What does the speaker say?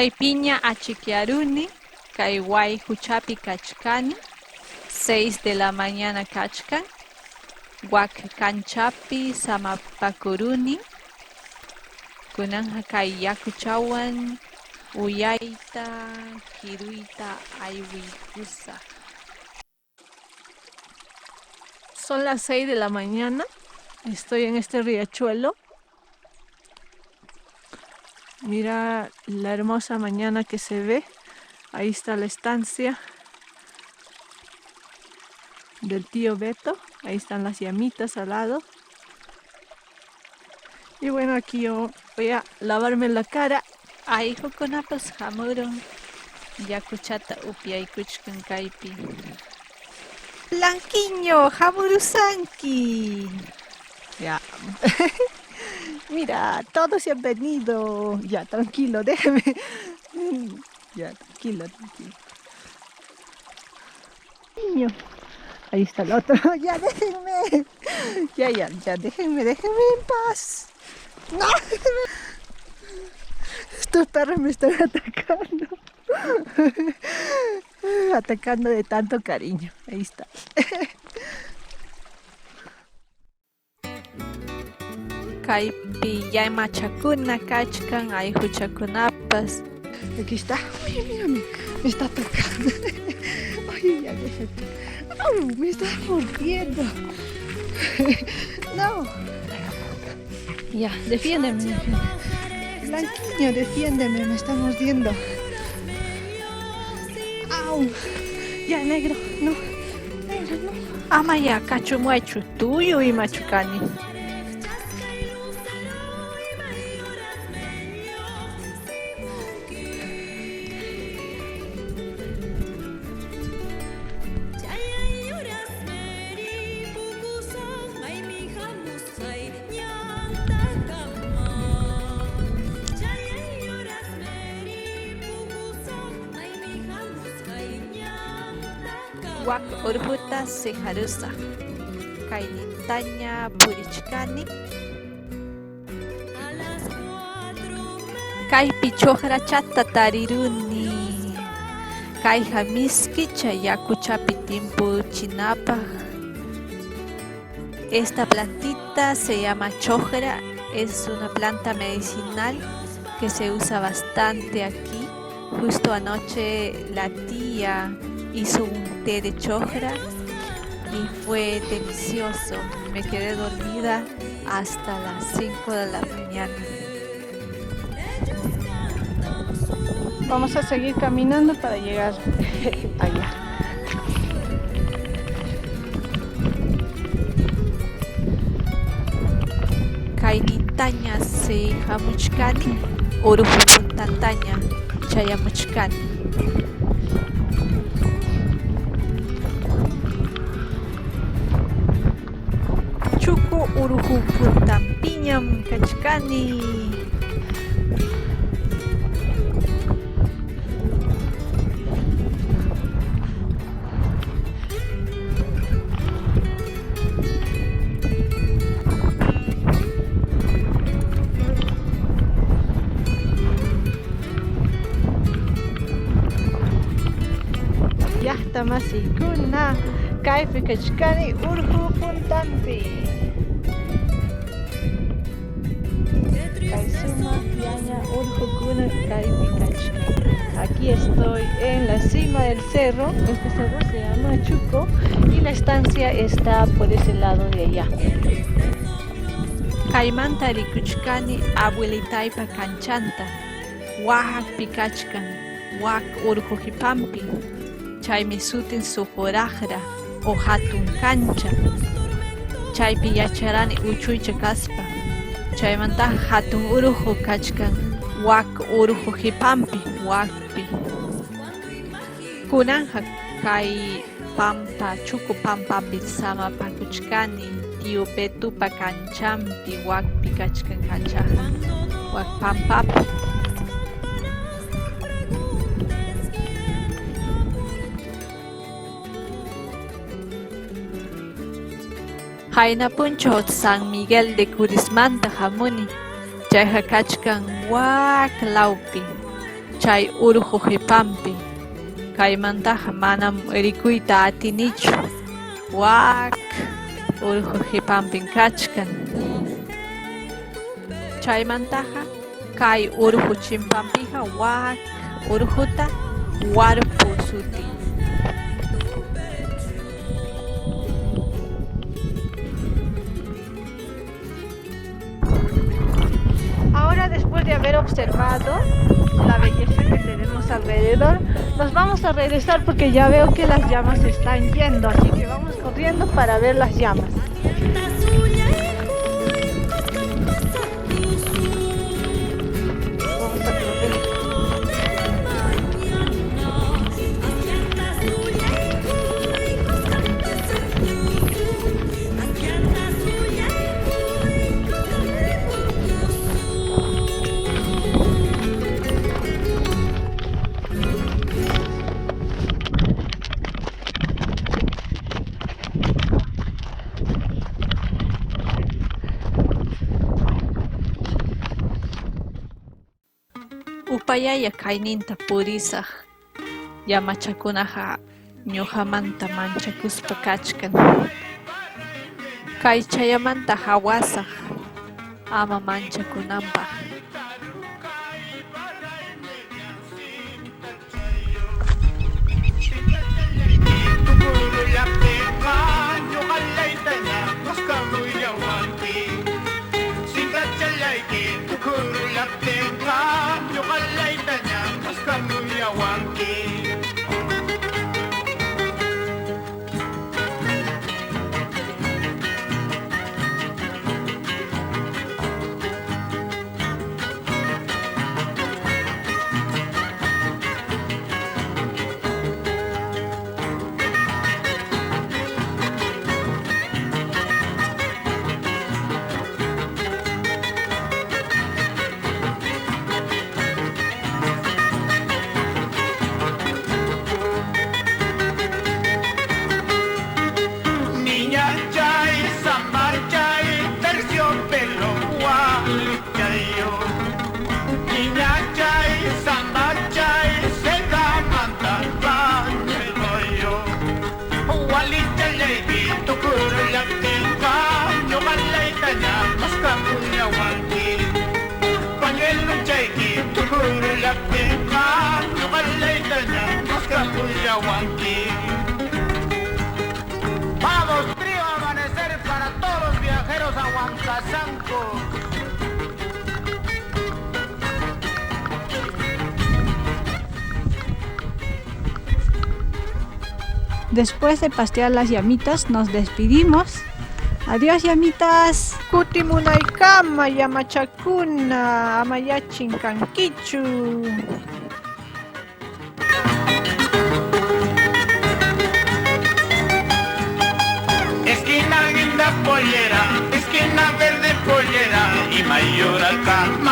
Kaypiña achikyaruni, kay huchapi kachkani, 6 de la mañana kachkan, wak kanchapi samapakuruni, kunanja kay yakuchawan uyayta, kiruyta aywikusa. Son las 6 de la mañana, estoy en este riachuelo. Mira la hermosa mañana que se ve. Ahí está la estancia del tío Beto. Ahí están las llamitas al lado. Y bueno, aquí yo voy a lavarme la cara. Ahí jukunapas hamuron. Yakuchata upyaykuchkan kaypi. Blanquiño, hamurusanki. Ya. Mira, todos se han venido. Ya, tranquilo, déjeme. Ya, tranquilo. Niño. Ahí está el otro. Ya, déjenme. Ya, déjenme en paz. No. Estos perros me están atacando. Atacando de tanto cariño. Ahí está. Kaypi yaymachakuna kachkan, ayhuchakunapas. Aquí está. Mírame, me está tocando. Ay, ya déjate. ¡Au! Me está mordiendo. No. Ya, defiéndeme. Blanquiño, defiéndeme, me está mordiendo. ¡Au! Ya, negro, no. Negro, no. Amaya, cachumuechu, tuyo y machucani. Wak urhuta seharusa, kainitaña purichkani, kaypi chota tariruni, kayja miski chayakuchapi timpuchinapaj. Esta plantita se llama chojra, es una planta medicinal que se usa bastante aquí. Justo anoche la tía hizo un té de chojra y fue delicioso. Me quedé dormida hasta las 5 de la mañana. Vamos a seguir caminando para llegar allá. Kainitaña se hamuchkani, urupupuntantaña chayamuchkani. Urujupuntampiñam kachkani. Yahtamasykuna kaypi kachkani Urujupuntampi. Aquí estoy en la cima del cerro. Este cerro se llama Chuco y la estancia está por ese lado de allá. Kaymanta rikuchkani abuelitaypa kanchanta, wahak pikachkan, wak urqujipampi. Chaymi sutin suquraqra o hatun kancha. Chaypi yacharani uchuycha kaspa. Chaymanta hatun uruju kachkan, wak urujuqipampi, wakpi. Kunanja kay pampa, chuku pampapi samapakuchkani, tío Betupa kanchampi, wakpi kachkan kanchaja, wak pampapi. Haynapuncho San Miguel de Curismanta hamuni, chayqa kachkan wak lawpi. chay urqu qhipampi. Kaymantaqa manam rikuyta atinichu. Wak urqu qhipampin kachkan. Chaymantaqa kay urqu chimpampiqa wak urquta warpu sutin. Ahora, después de haber observado la belleza que tenemos alrededor, nos vamos a regresar porque ya veo que las llamas se están yendo, así que vamos corriendo para ver las llamas. Vamos a correr. Upayaya kayninta purisaq yamachakunaqa ñuqamanta manchakuspa kachkan. Kay chayamanta hawasaq ama manchakunanpaq. Vamos, trío Amanecer para todos los viajeros a Huancasanco. Después de pastear las llamitas, nos despedimos. Adiós, llamitas. Kutimunaykama yamachakuna amayachin kankichu. Esquina linda pollera, esquina verde pollera y mayor alcalde.